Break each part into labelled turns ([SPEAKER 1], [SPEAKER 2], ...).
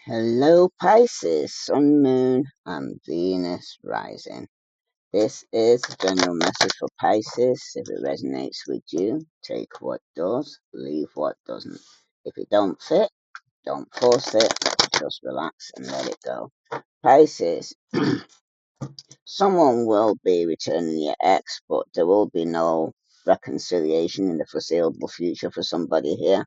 [SPEAKER 1] Hello, Pisces, Sun, Moon, and Venus rising. This is a general message for Pisces. If it resonates with you, take what does, leave what doesn't. If it don't fit, don't force it, just relax and let it go. Pisces, someone will be returning your ex, but there will be no reconciliation in the foreseeable future for somebody here.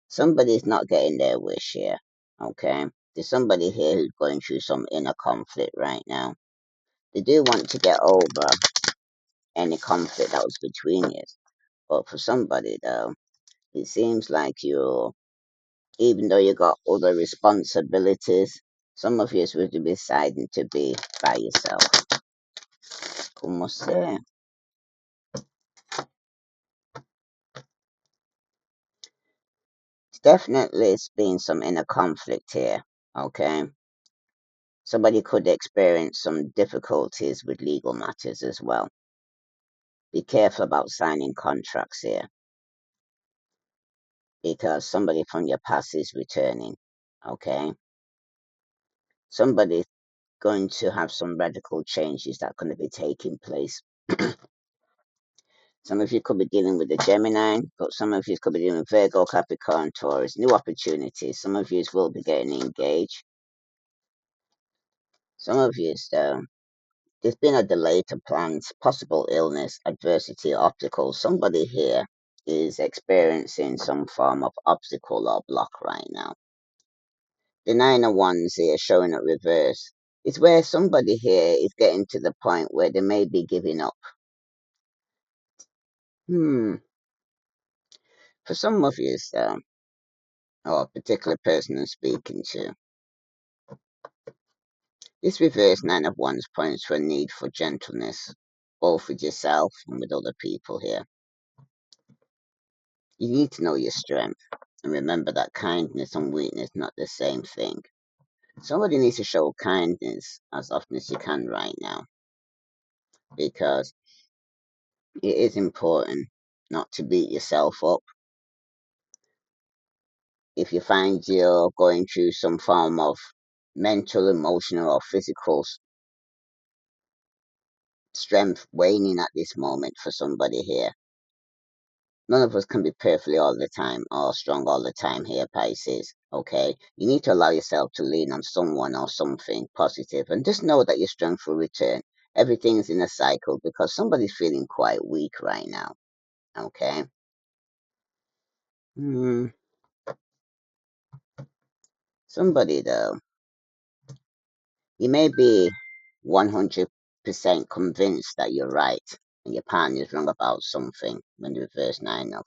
[SPEAKER 1] Somebody's not getting their wish here, okay? There's somebody here who's going through some inner conflict right now. They do want to get over any conflict that was between you. But for somebody, though, it seems like you're, even though you got other responsibilities, some of you will be deciding to be by yourself. Como say? It's definitely been some inner conflict here, okay? Somebody could experience some difficulties with legal matters as well. Be careful about signing contracts here because somebody from your past is returning. Okay. Somebody's going to have some radical changes that are going to be taking place. Some of you could be dealing with a Gemini, but some of you could be dealing with Virgo, Capricorn, Taurus, new opportunities. Some of you will be getting engaged. Some of you, though, there's been a delay to plans, possible illness, adversity, obstacles. Somebody here is experiencing some form of obstacle or block right now. The nine of wands here showing up reverse. It's where somebody here is getting to the point where they may be giving up. For some of you, or a particular person I'm speaking to, this reverse nine of wands points to a need for gentleness, both with yourself and with other people here. You need to know your strength and remember that kindness and weakness not the same thing. Somebody needs to show kindness as often as you can right now because it is important not to beat yourself up. If you find you're going through some form of mental, emotional, or physical strength waning at this moment for somebody here, none of us can be perfectly all the time or strong all the time here, Pisces. Okay? You need to allow yourself to lean on someone or something positive and just know that your strength will return. Everything's in a cycle because somebody's feeling quite weak right now. Okay? Hmm. Somebody, though, you may be 100% convinced that you're right and your partner is wrong about something when the reverse nine of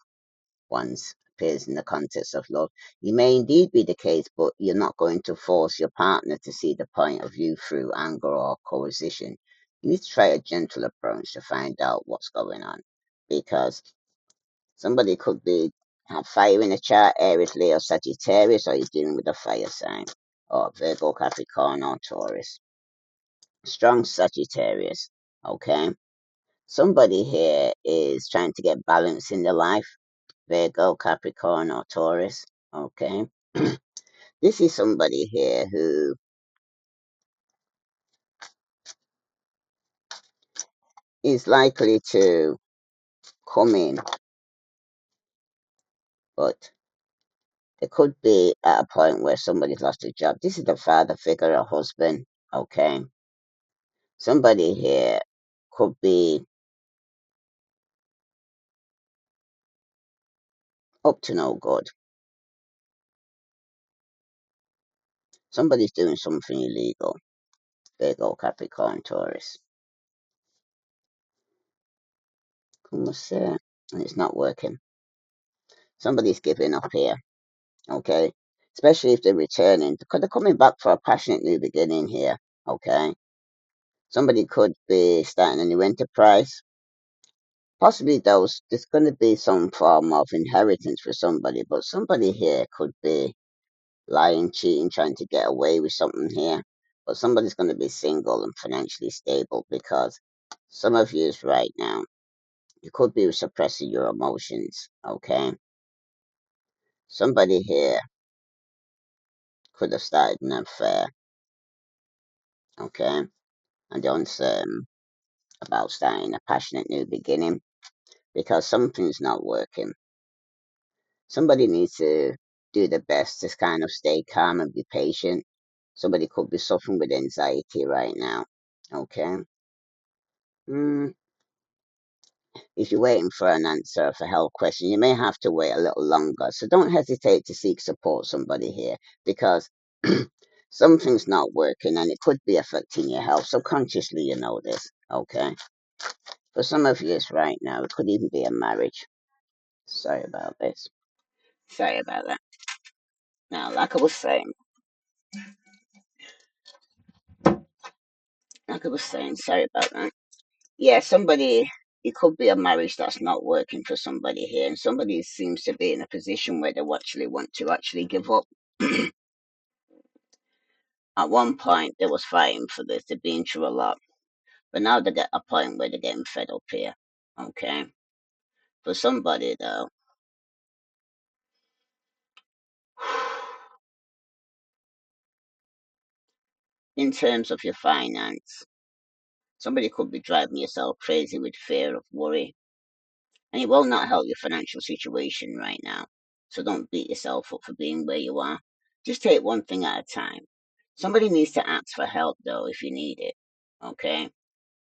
[SPEAKER 1] wands appears in the context of love. You may indeed be the case, but you're not going to force your partner to see the point of view through anger or coercion. You need to try a gentle approach to find out what's going on because somebody could be have fire in the chart, Aries, Leo, Sagittarius, or you're dealing with a fire sign, or Virgo, Capricorn, or Taurus. Strong Sagittarius, okay? Somebody here is trying to get balance in their life, Virgo, Capricorn, or Taurus, okay? This is somebody here who is likely to come in, but it could be at a point where somebody's lost a job. This is the father figure, a husband, okay? Somebody here could be up to no good. Somebody's doing something illegal, Virgo, Capricorn, Taurus. Como say? And it's not working. Somebody's giving up here, okay? Especially if they're returning, because they're coming back for a passionate new beginning here, okay? Somebody could be starting a new enterprise. Possibly there's going to be some form of inheritance for somebody, but somebody here could be lying, cheating, trying to get away with something here. But somebody's going to be single and financially stable because some of you right now, you could be suppressing your emotions, okay? Somebody here could have started an affair, okay? And they're uncertain about starting a passionate new beginning because something's not working. Somebody needs to do the best to kind of stay calm and be patient. Somebody could be suffering with anxiety right now, okay? Mm, if you're waiting for an answer for a health question, you may have to wait a little longer. So don't hesitate to seek support somebody here because something's not working and it could be affecting your health. Subconsciously, you know this, okay? For some of you, it's right now. It could even be a marriage. Sorry about this. Sorry about that. Now, like I was saying, sorry about that. Yeah, somebody, it could be a marriage that's not working for somebody here, and somebody seems to be in a position where they actually want to actually give up. At one point, they was fighting for this, they've been through a lot, but now they get a point where they're getting fed up here. Okay, for somebody though, in terms of your finance, somebody could be driving yourself crazy with fear of worry, and it will not help your financial situation right now. So don't beat yourself up for being where you are. Just take one thing at a time. Somebody needs to ask for help though if you need it. Okay?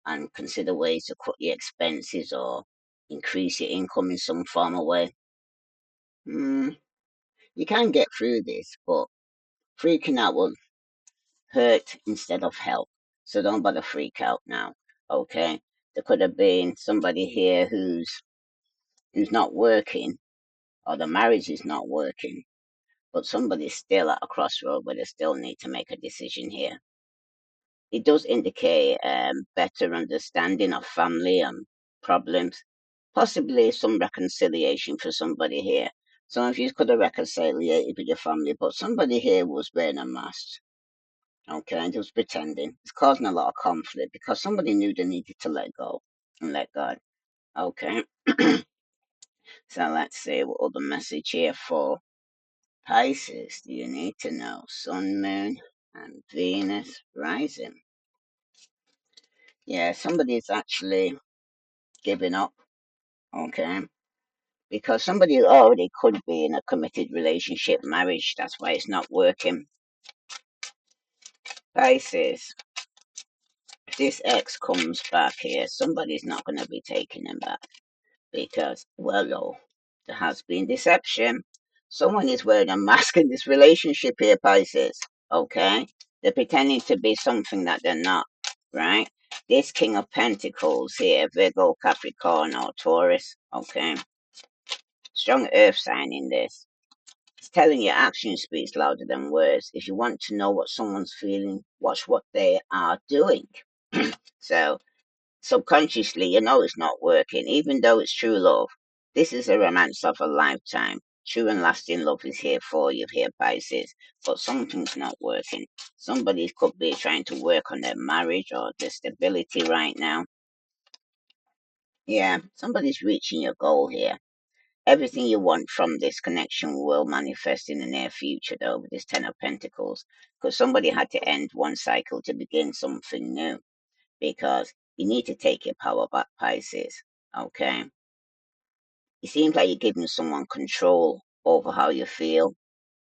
[SPEAKER 1] And consider ways to cut your expenses or increase your income in some form or way. You can get through this, but freaking out will hurt instead of help. So don't bother freak out now. Okay? There could have been somebody here who's not working or the marriage is not working, but somebody's still at a crossroad where they still need to make a decision here. It does indicate better understanding of family and problems, possibly some reconciliation for somebody here. Some of you could have reconciled with your family, but somebody here was wearing a mask, okay, and just pretending. It's causing a lot of conflict because somebody knew they needed to let go and let God. Okay, so let's see what other message here for Pisces do you need to know? Sun, Moon, and Venus rising. Yeah, somebody's actually giving up, okay? Because somebody already could be in a committed relationship, marriage, that's why it's not working. Pisces, if this ex comes back here, somebody's not going to be taking him back. Because, well, oh, there has been deception. Someone is wearing a mask in this relationship here, Pisces. Okay? They're pretending to be something that they're not, right? This King of Pentacles here, Virgo, Capricorn, or Taurus. Okay? Strong earth sign in this. It's telling your action speaks louder than words. If you want to know what someone's feeling, watch what they are doing. So, subconsciously, you know it's not working, even though it's true love. This is a romance of a lifetime. True and lasting love is here for you, here, Pisces. But something's not working. Somebody could be trying to work on their marriage or their stability right now. Yeah, somebody's reaching your goal here. Everything you want from this connection will manifest in the near future, though, with this Ten of Pentacles. Because somebody had to end one cycle to begin something new. Because you need to take your power back, Pisces. Okay? It seems like you're giving someone control over how you feel.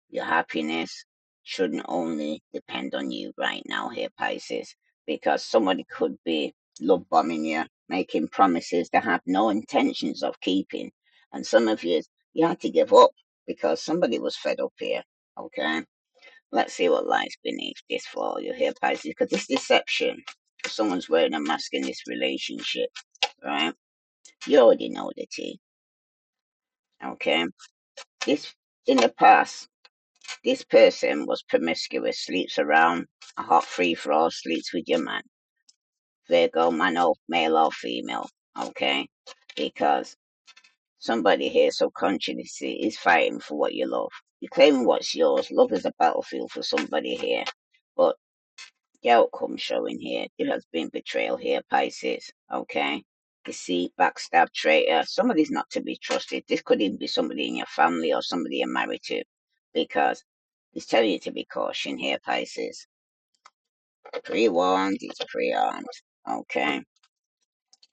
[SPEAKER 1] Your happiness shouldn't only depend on you right now here, Pisces. Because somebody could be love bombing you, making promises they have no intentions of keeping. And some of you had to give up because somebody was fed up here. Okay? Let's see what lies beneath this for you here, Pisces. Because this deception, someone's wearing a mask in this relationship, right? You already know the tea. Okay? This in the past, this person was promiscuous, sleeps around a hot free for all, sleeps with your man. Virgo, male or female. Okay? Because somebody here subconsciously is fighting for what you love. You're claiming what's yours. Love is a battlefield for somebody here. But the outcome showing here, there has been betrayal here, Pisces. Okay? Deceit, backstab, traitor. Somebody's not to be trusted. This could even be somebody in your family or somebody you're married to. Because It's telling you to be cautious here, Pisces. Pre-warned is pre-armed. Okay.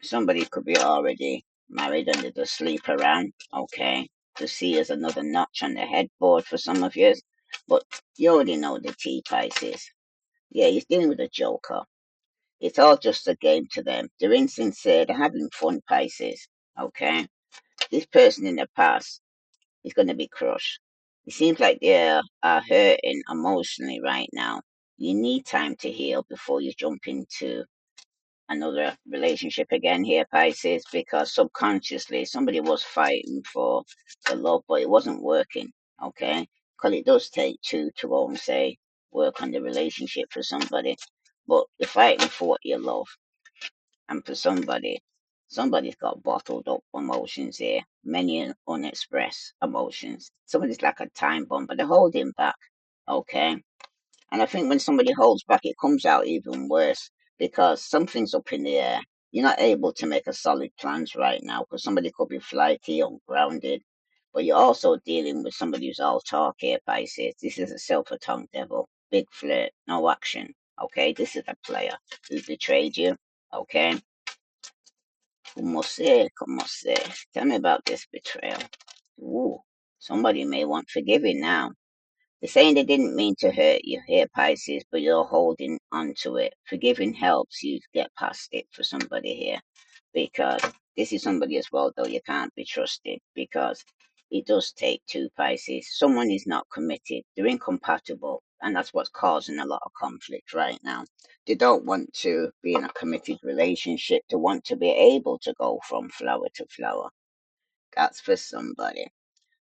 [SPEAKER 1] Somebody could be already married under the sleep around. Okay. To see as another notch on the headboard for some of you. But you already know the tea, Pisces. Yeah, he's dealing with a joker. It's all just a game to them. They're insincere. They're having fun, Pisces. Okay. This person in the past is going to be crushed. It seems like they are hurting emotionally right now. You need time to heal before you jump into another relationship again here, Pisces, because subconsciously somebody was fighting for the love, but it wasn't working. Okay. Because it does take two to go and say, work on the relationship for somebody. But you're fighting for what you love. And for somebody's got bottled up emotions here, many unexpressed emotions. Somebody's like a time bomb, but they're holding back. Okay. And I think when somebody holds back, it comes out even worse because something's up in the air. You're not able to make a solid plans right now because somebody could be flighty or grounded. But you're also dealing with somebody who's all talk here, Pisces. This is a silver-tongued devil. Big flirt, no action. Okay, this is a player who betrayed you. Okay, como se. Tell me about this betrayal. Ooh, somebody may want forgiving now. They're saying they didn't mean to hurt you here, Pisces, but you're holding on to it. Forgiving helps you get past it for somebody here. Because this is somebody as well, though you can't be trusted. Because it does take two, Pisces. Someone is not committed. They're incompatible. And that's what's causing a lot of conflict right now. They don't want to be in a committed relationship. They want to be able to go from flower to flower. That's for somebody.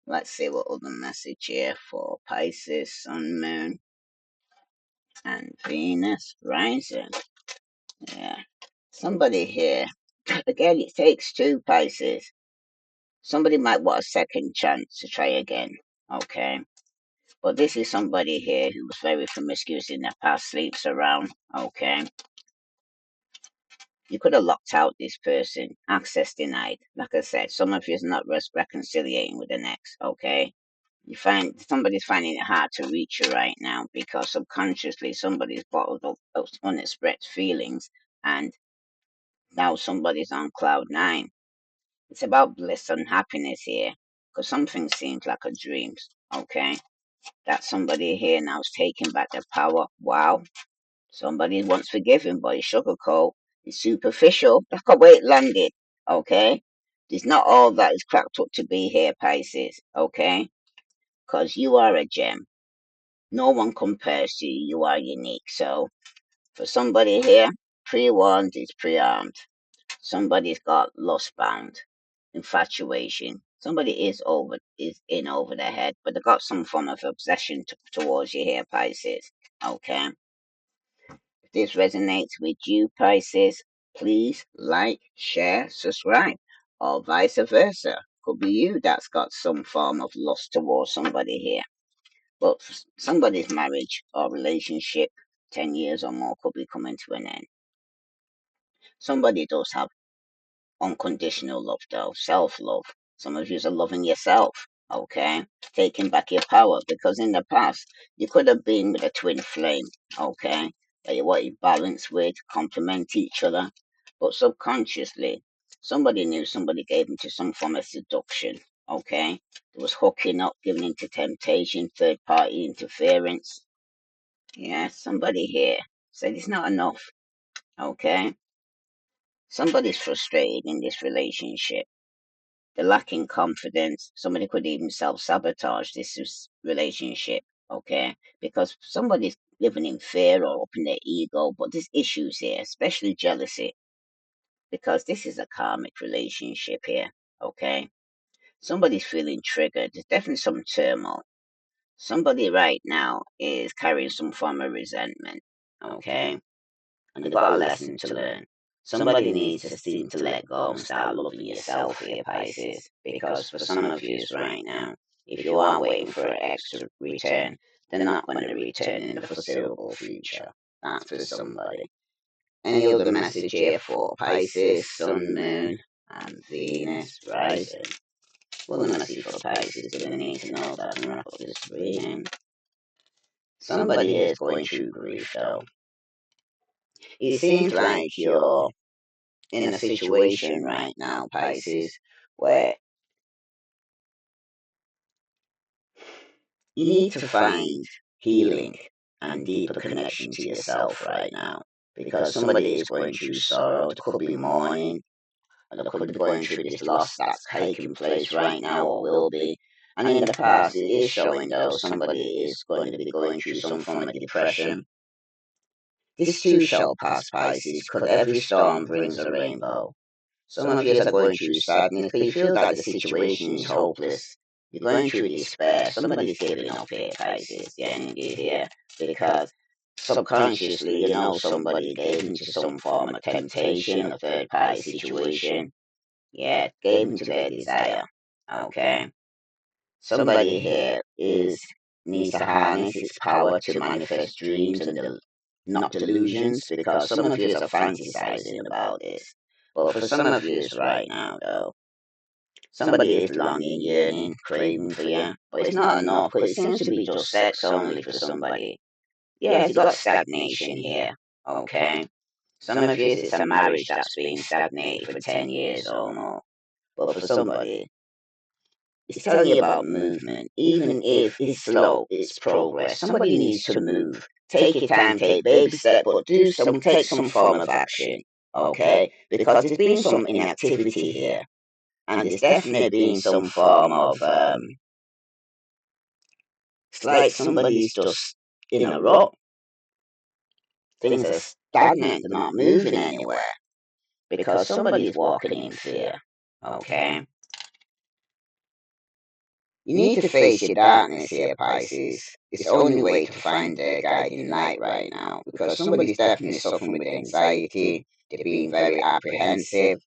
[SPEAKER 1] Let's see what other message here for Pisces, Sun, Moon, and Venus rising. Yeah. Somebody here. Again, it takes two, Pisces. Somebody might want a second chance to try again. Okay. But this is somebody here who was very promiscuous in the past, sleeps around. Okay. You could have locked out this person. Access denied. Like I said, some of you is not reconciliating with the next. Okay. You find somebody's finding it hard to reach you right now because subconsciously somebody's bottled up those unexpressed feelings and now somebody's on cloud nine. It's about bliss and happiness here because something seems like a dream. Okay. That somebody here now is taking back their power. Wow. Somebody wants forgiving, but it's sugarcoat. It's superficial. Look at where it landed. Okay. It's not all that is cracked up to be here, Pisces. Okay. Because you are a gem. No one compares to you. You are unique. So for somebody here, pre-warned is pre-armed. Somebody's got lust bound, infatuation. Somebody is in over their head, but they got some form of obsession towards you here, Pisces. Okay. If this resonates with you, Pisces, please like, share, subscribe, or vice versa. Could be you that's got some form of lust towards somebody here. But somebody's marriage or relationship, 10 years or more, could be coming to an end. Somebody does have unconditional love, though, self love. Some of you are loving yourself, okay? Taking back your power because in the past, you could have been with a twin flame, okay? That you wanted balance with, complement each other. But subconsciously, somebody knew somebody gave into some form of seduction, okay? It was hooking up, giving into temptation, third party interference. Yeah, somebody here said it's not enough, okay? Somebody's frustrated in this relationship. They're lacking confidence. Somebody could even self-sabotage this relationship, okay? Because somebody's living in fear or up in their ego, but there's issues here, especially jealousy, because this is a karmic relationship here, okay? Somebody's feeling triggered. There's definitely some turmoil. Somebody right now is carrying some form of resentment, okay? And they've got a lesson to learn. Somebody needs to seem to let go and start loving yourself here, Pisces. Because for some of you right now, if you are waiting for an extra return, they're not going to return in the foreseeable future. That's for somebody. Any other message here for Pisces, Sun, Moon, and Venus rising? Well, the message for Pisces, do they need to know that I can wrap up this reading? somebody is going through grief though. It seems like you're in a situation right now, Pisces, where you need to find healing and deeper connection to yourself right now. Because somebody is going through sorrow, there could be mourning, or they could be going through this loss that's taking place right now or will be. And in the past, it is showing though somebody is going to be going through some form of depression. This too shall pass, Pisces, because every storm brings a rainbow. Some of you are going through sadness, but you feel that the situation is hopeless. You're going through despair. Somebody's giving up here, Pisces, the energy here, because subconsciously, you know, somebody gave into some form of temptation, a third party situation. Yeah, gave into their desire. Okay. Somebody here is needs to harness its power to manifest dreams and not delusions, because some of you are fantasizing about this. But for some of you right now, though, somebody is longing, yearning, craving for you. But it's not enough, because it seems to be just sex only for somebody. Yes, you got stagnation here. Okay. Some of you, it's a marriage that's been stagnated for 10 years or more. But for somebody, it's telling you about movement. Even if it's slow, it's progress. Somebody needs to move. Take your time, take baby steps, but take some form of action. Okay? Because there's been some inactivity here. And there's definitely been some form of it's like somebody's just in a rut. Things are stagnant, they're not moving anywhere. Because somebody's walking in fear. Okay? You need to face your darkness here, Pisces. It's the only way to find their guiding light right now. Because somebody's definitely suffering with anxiety, they're being very apprehensive,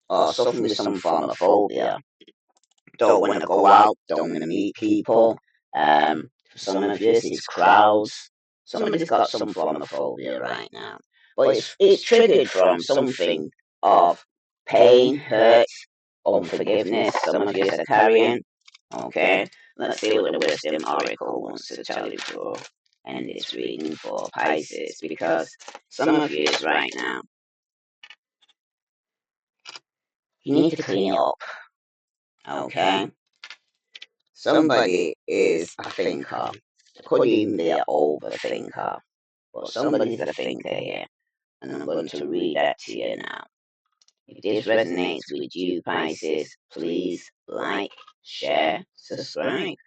[SPEAKER 1] or suffering with some form of phobia. Don't want to go out, don't want to meet people. For some of you, it's crowds. Somebody's got some form of phobia right now. But it's triggered from something of pain, hurt, unforgiveness. Some of you are carrying. Okay, let's see what the Wisdom Oracle wants to tell you for end this reading for Pisces, because some of you right now, you need to clean it up. Okay, somebody is a thinker. It could even be an overthinker, but somebody's a thinker here, and I'm going to read that to you now. If this resonates with you, Pisces, please like, share, subscribe.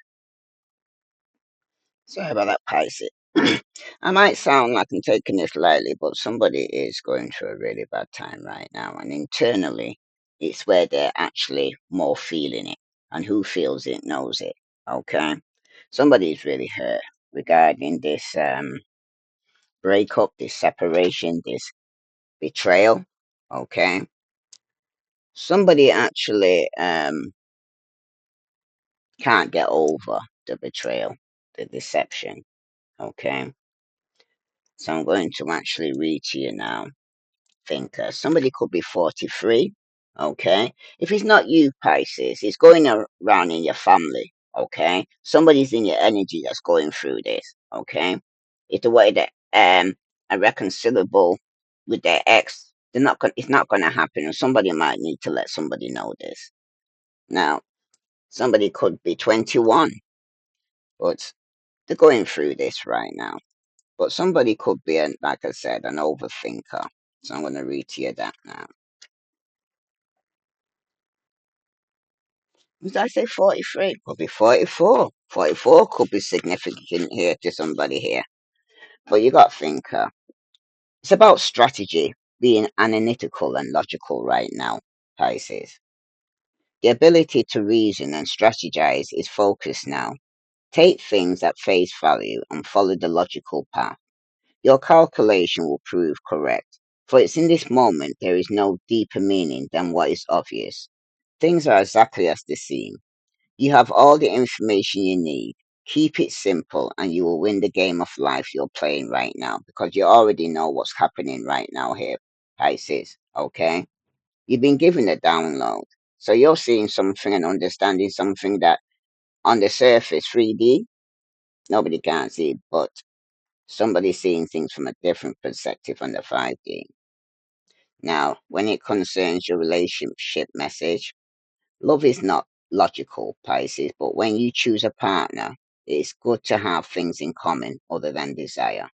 [SPEAKER 1] Sorry about that, Pisces. I might sound like I'm taking this lightly, but somebody is going through a really bad time right now. And internally, it's where they're actually more feeling it. And who feels it knows it. Okay? Somebody's really hurt regarding this breakup, this separation, this betrayal. Okay? Somebody actually can't get over the betrayal, the deception. Okay? So I'm going to actually read to you now. Thinker. Somebody could be 43. Okay. If it's not you, Pisces, it's going around in your family. Okay. Somebody's in your energy that's going through this. Okay. It's the way that are reconcilable with their ex. They're not. It's not going to happen. And somebody might need to let somebody know this. Now, somebody could be 21, but they're going through this right now. But somebody could be, like I said, an overthinker. So I'm going to read to you that now. Did I say 43? Could be 44. 44 could be significant here to somebody here. But you got to think, it's about strategy, being analytical and logical right now, Pisces. The ability to reason and strategize is focused now. Take things at face value and follow the logical path. Your calculation will prove correct, for it's in this moment there is no deeper meaning than what is obvious. Things are exactly as they seem. You have all the information you need. Keep it simple and you will win the game of life you're playing right now, because you already know what's happening right now here, Pisces. Okay? You've been given a download. So you're seeing something and understanding something that on the surface, 3D, Nobody can see, but somebody seeing things from a different perspective on the 5D. Now, when it concerns your relationship message, love is not logical, Pisces, but when you choose a partner, it's good to have things in common other than desire.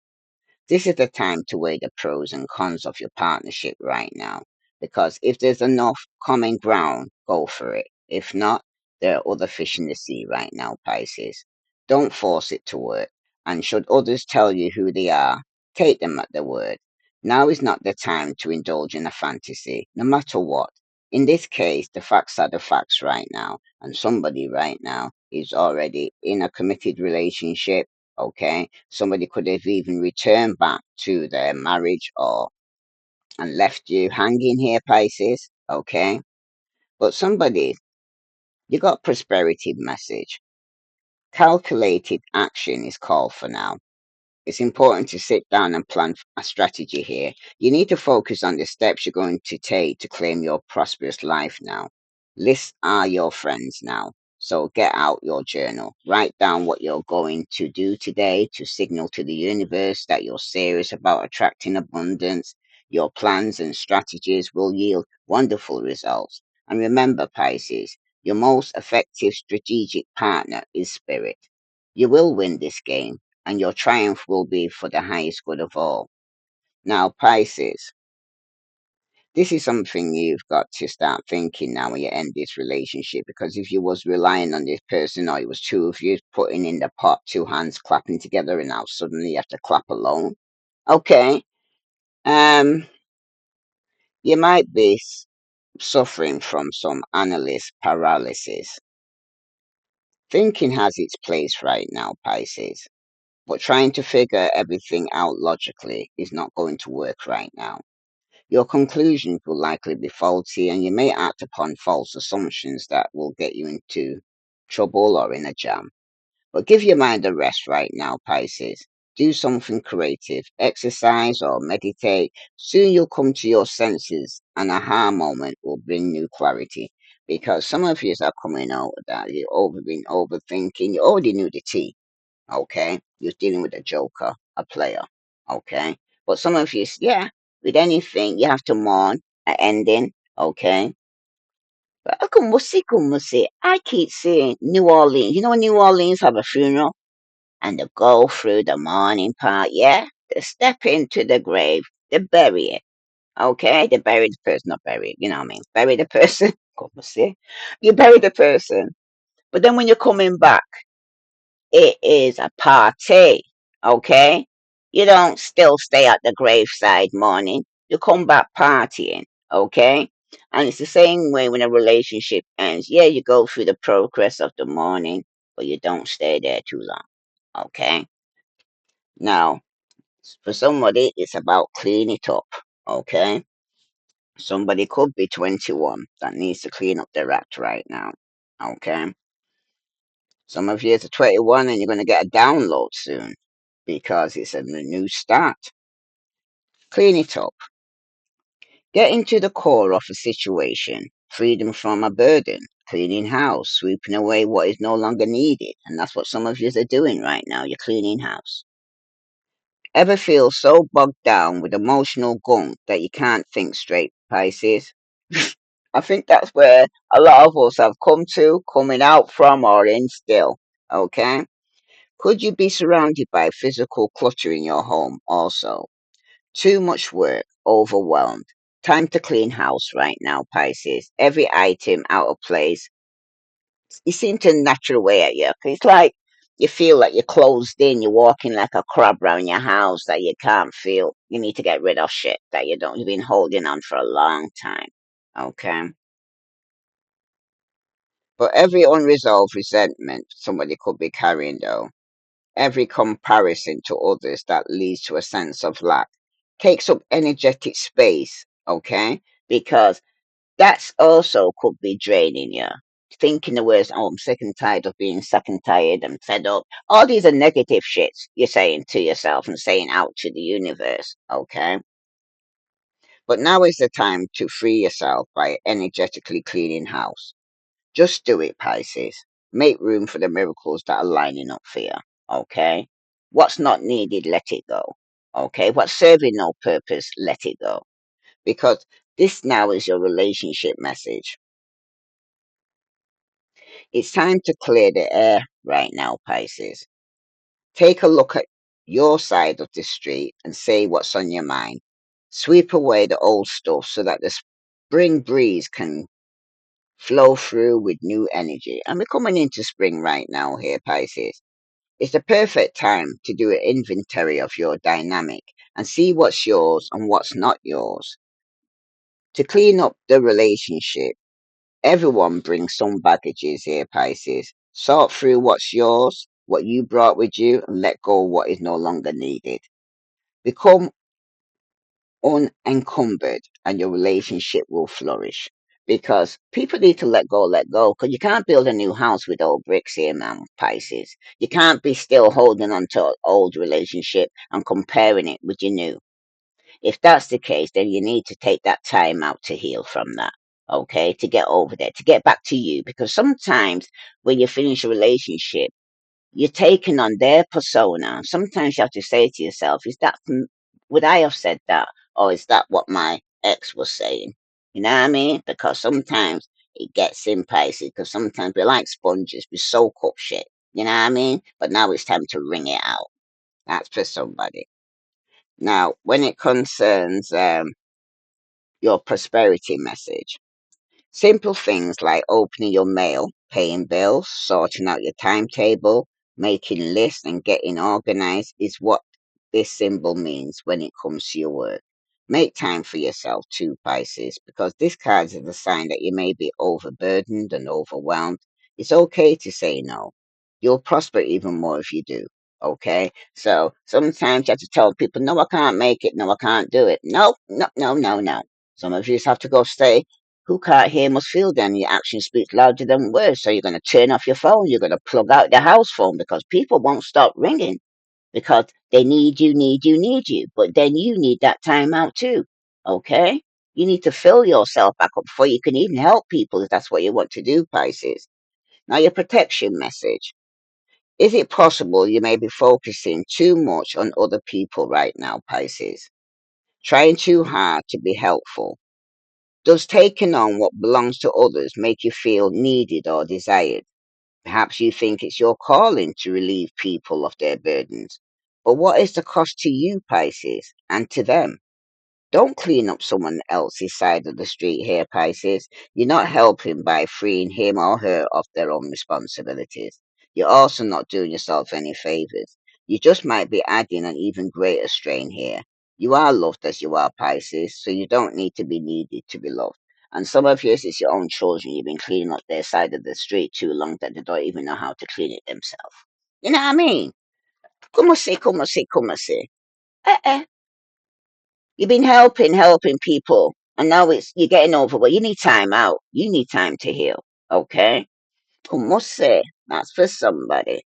[SPEAKER 1] This is the time to weigh the pros and cons of your partnership right now. Because if there's enough common ground, go for it. If not, there are other fish in the sea right now, Pisces. Don't force it to work. And should others tell you who they are, take them at their word. Now is not the time to indulge in a fantasy, no matter what. In this case, the facts are the facts right now. And somebody right now is already in a committed relationship. Okay, somebody could have even returned back to their marriage or and left you hanging here, Pisces. Okay, but somebody, you got prosperity message. Calculated action is called for now. It's important to sit down and plan a strategy here. You need to focus on the steps you're going to take to claim your prosperous life now. Lists are your friends now. So get out your journal. Write down what you're going to do today to signal to the universe that you're serious about attracting abundance. Your plans and strategies will yield wonderful results. And remember, Pisces, your most effective strategic partner is spirit. You will win this game and your triumph will be for the highest good of all. Now, Pisces, this is something you've got to start thinking now when you end this relationship, because if you was relying on this person or it was two of you putting in the pot, two hands clapping together, and now suddenly you have to clap alone. Okay, um, you might be suffering from some analyst paralysis. Thinking has its place right now, Pisces, but trying to figure everything out logically is not going to work right now. Your conclusions will likely be faulty, and you may act upon false assumptions that will get you into trouble or in a jam. But give your mind a rest right now, Pisces. Do something creative, exercise or meditate. Soon you'll come to your senses. An aha moment will bring new clarity. Because some of you are coming out that you've been overthinking. You already knew the tea, okay? You're dealing with a joker, a player, okay? But some of you, yeah, with anything, you have to mourn an ending, okay? But come see, I keep seeing New Orleans. You know, New Orleans have a funeral and they go through the mourning part, yeah? They step into the grave, they bury it, okay? They bury the person, not bury it, you know what I mean? Bury the person, come see. You bury the person. But then when you're coming back, it is a party, okay? You don't still stay at the graveside mourning. You come back partying, okay? And it's the same way when a relationship ends. Yeah, you go through the progress of the mourning, but you don't stay there too long, okay? Now, for somebody, it's about clean it up, okay? Somebody could be 21 that needs to clean up their act right now, okay? Some of you are 21 and you're going to get a download soon because it's a new start. Clean it up. Get into the core of a situation. Freedom from a burden. Cleaning house. Sweeping away what is no longer needed. And that's what some of you are doing right now. You're cleaning house. Ever feel so bogged down with emotional gunk that you can't think straight, Pisces? I think that's where a lot of us have come to, coming out from, or in still. Okay? Could you be surrounded by physical clutter in your home also? Too much work, overwhelmed. Time to clean house right now, Pisces. Every item out of place. You seem to natural way at you. It's like you feel like you're closed in, you're walking like a crab around your house that you can't feel. You need to get rid of shit that you've been holding on for a long time. Okay? But every unresolved resentment somebody could be carrying though, every comparison to others that leads to a sense of lack takes up energetic space, okay? Because that's also could be draining you. Thinking the words, oh, I'm sick and tired of being sick and tired and fed up. All these are negative shits you're saying to yourself and saying out to the universe, okay? But now is the time to free yourself by energetically cleaning house. Just do it, Pisces. Make room for the miracles that are lining up for you. Okay. What's not needed, let it go. Okay. What's serving no purpose, let it go. Because this now is your relationship message. It's time to clear the air right now, Pisces. Take a look at your side of the street and say what's on your mind. Sweep away the old stuff so that the spring breeze can flow through with new energy. And we're coming into spring right now here, Pisces. It's the perfect time to do an inventory of your dynamic and see what's yours and what's not yours. To clean up the relationship, everyone brings some baggages here, Pisces. Sort through what's yours, what you brought with you, and let go of what is no longer needed. Become unencumbered, and your relationship will flourish. Because people need to let go, because you can't build a new house with old bricks here, man, Pisces. You can't be still holding on to an old relationship and comparing it with your new. If that's the case, then you need to take that time out to heal from that. Okay, to get over there, to get back to you. Because sometimes when you finish a relationship, you're taking on their persona. Sometimes you have to say to yourself, would I have said that? Or is that what my ex was saying? You know what I mean? Because sometimes it gets in Pisces, because sometimes we're like sponges, we soak up shit. You know what I mean? But now it's time to wring it out. That's for somebody. Now, when it concerns your prosperity message, simple things like opening your mail, paying bills, sorting out your timetable, making lists, and getting organized is what this symbol means when it comes to your work. Make time for yourself too, Pisces, because this card is a sign that you may be overburdened and overwhelmed. It's okay to say no. You'll prosper even more if you do. Okay? So sometimes you have to tell people, no, I can't make it. No, I can't do it. No, no, no, no, no. Some of you just have to go stay. Who can't hear must feel, then your action speaks louder than words. So you're going to turn off your phone. You're going to plug out the house phone because people won't stop ringing because they need you, need you, need you. But then you need that time out too. Okay? You need to fill yourself back up before you can even help people if that's what you want to do, Pisces. Now, your protection message. Is it possible you may be focusing too much on other people right now, Pisces? Trying too hard to be helpful. Does taking on what belongs to others make you feel needed or desired? Perhaps you think it's your calling to relieve people of their burdens. But what is the cost to you, Pisces, and to them? Don't clean up someone else's side of the street here, Pisces. You're not helping by freeing him or her of their own responsibilities. You're also not doing yourself any favors. You just might be adding an even greater strain here. You are loved as you are, Pisces, so you don't need to be needed to be loved. And some of yours is your own children. You've been cleaning up their side of the street too long that they don't even know how to clean it themselves. You know what I mean? Como se, como se, como se. Uh-uh. You've been helping people, and now you're getting over. Well, you need time out. You need time to heal. Okay, como se? That's for somebody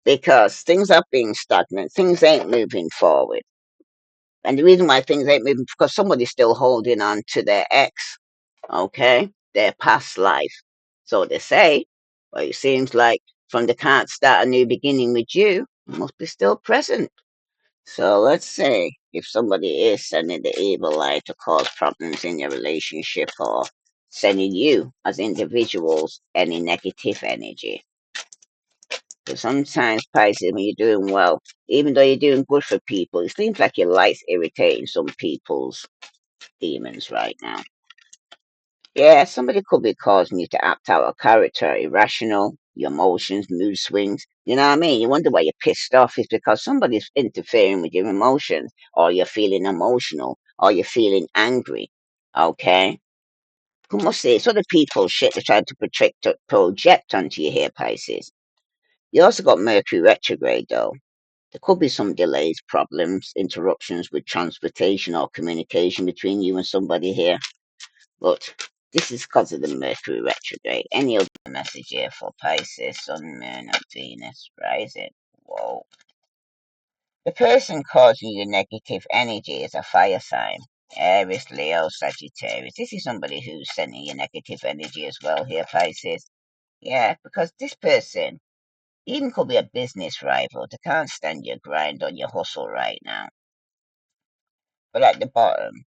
[SPEAKER 1] because things are being stagnant. Things ain't moving forward, and the reason why things ain't moving because somebody's still holding on to their ex. Okay, their past life. So they say. Well, it seems like from the can't start a new beginning with you, it must be still present. So let's say if somebody is sending the evil eye to cause problems in your relationship or sending you as individuals any negative energy. So sometimes, Pisces, when you're doing well, even though you're doing good for people, it seems like your light's irritating some people's demons right now. Yeah, somebody could be causing you to act out of character, irrational, your emotions, mood swings. You know what I mean? You wonder why you're pissed off. It's because somebody's interfering with your emotions, or you're feeling emotional, or you're feeling angry. Okay? Who must say it's other people's shit they're trying to project onto you here, Pisces. You also got Mercury retrograde, though. There could be some delays, problems, interruptions with transportation or communication between you and somebody here. But this is because of the Mercury retrograde. Any other message here for Pisces, Sun, Moon, or Venus rising? Whoa. The person causing you negative energy is a fire sign. Aries, Leo, Sagittarius. This is somebody who's sending you negative energy as well here, Pisces. Yeah, because this person Even could be a business rival. They can't stand your grind or your hustle right now. But at the bottom,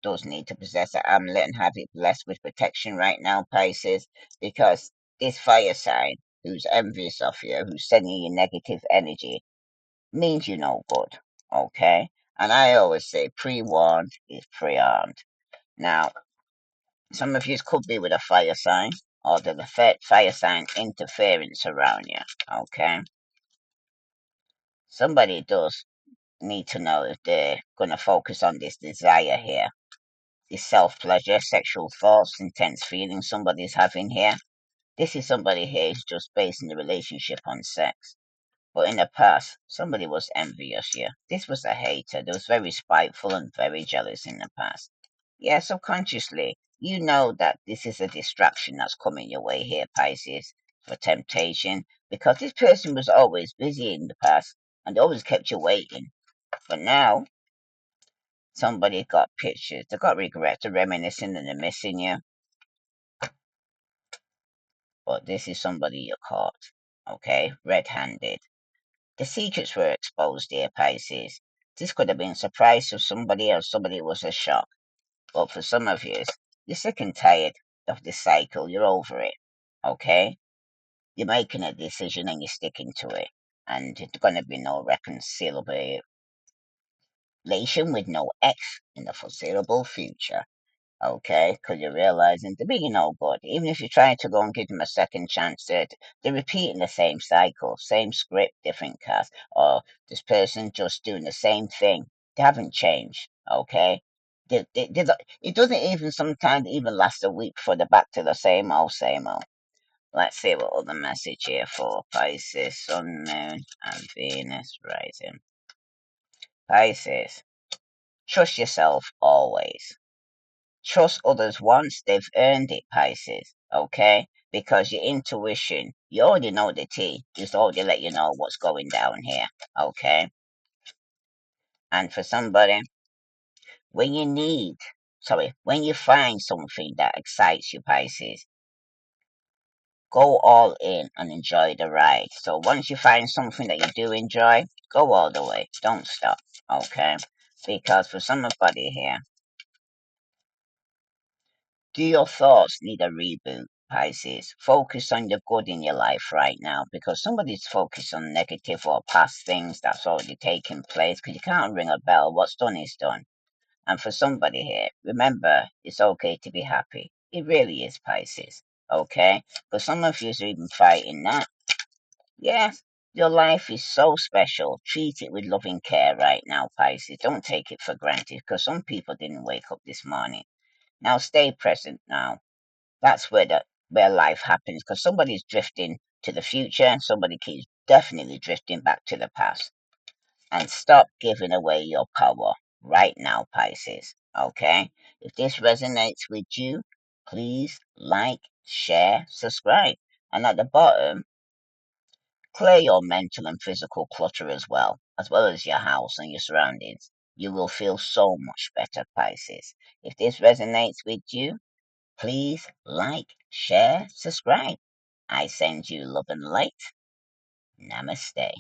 [SPEAKER 1] does need to possess an amulet and have it blessed with protection right now, Pisces, because this fire sign, who's envious of you, who's sending you negative energy, means you no good. Okay? And I always say pre-warned is pre-armed. Now, some of you could be with a fire sign, or the fire sign interference around you. Okay? Somebody does need to know if they're going to focus on this desire here. This self pleasure, sexual thoughts, intense feelings somebody's having here. This is somebody here who's just basing the relationship on sex. But in the past, somebody was envious here. This was a hater. They was very spiteful and very jealous in the past. Yeah, subconsciously, you know that this is a distraction that's coming your way here, Pisces, for temptation, because this person was always busy in the past and they always kept you waiting. But now, somebody got pictures, they got regrets, they're reminiscing and they're missing you. But this is somebody you caught, okay, red-handed. The secrets were exposed here, Pisces. This could have been a surprise to somebody else, somebody was a shock. But for some of you, you're sick and tired of this cycle, you're over it, okay? You're making a decision and you're sticking to it. And there's going to be no reconciliation with no X in the foreseeable future. Okay, because you're realizing they're being no good. Even if you try to go and give them a second chance, they're repeating the same cycle, same script, different cast. Or this person just doing the same thing. They haven't changed. Okay, it doesn't even sometimes even last a week before they're back to the same old, same old. Let's see what other message here for Pisces, Sun, Moon, and Venus rising. Pisces, trust yourself always. Trust others once they've earned it, Pisces, okay? Because your intuition, you already know the tea. Just already let you know what's going down here, okay? And for somebody, when you need, when you find something that excites you, Pisces, go all in and enjoy the ride. So once you find something that you do enjoy, go all the way. Don't stop, okay? Because for somebody here, do your thoughts need a reboot, Pisces? Focus on the good in your life right now because somebody's focused on negative or past things that's already taken place because you can't ring a bell. What's done is done. And for somebody here, remember, it's okay to be happy. It really is, Pisces. Okay? Because some of you are even fighting that. Yes, your life is so special. Treat it with loving care right now, Pisces. Don't take it for granted because some people didn't wake up this morning. Now stay present now. That's where life happens because somebody's drifting to the future and somebody keeps definitely drifting back to the past. And stop giving away your power right now, Pisces. Okay? If this resonates with you, please like, share, subscribe. And at the bottom, clear your mental and physical clutter as well as your house and your surroundings. You will feel so much better, Pisces. If this resonates with you, please like, share, subscribe. I send you love and light. Namaste.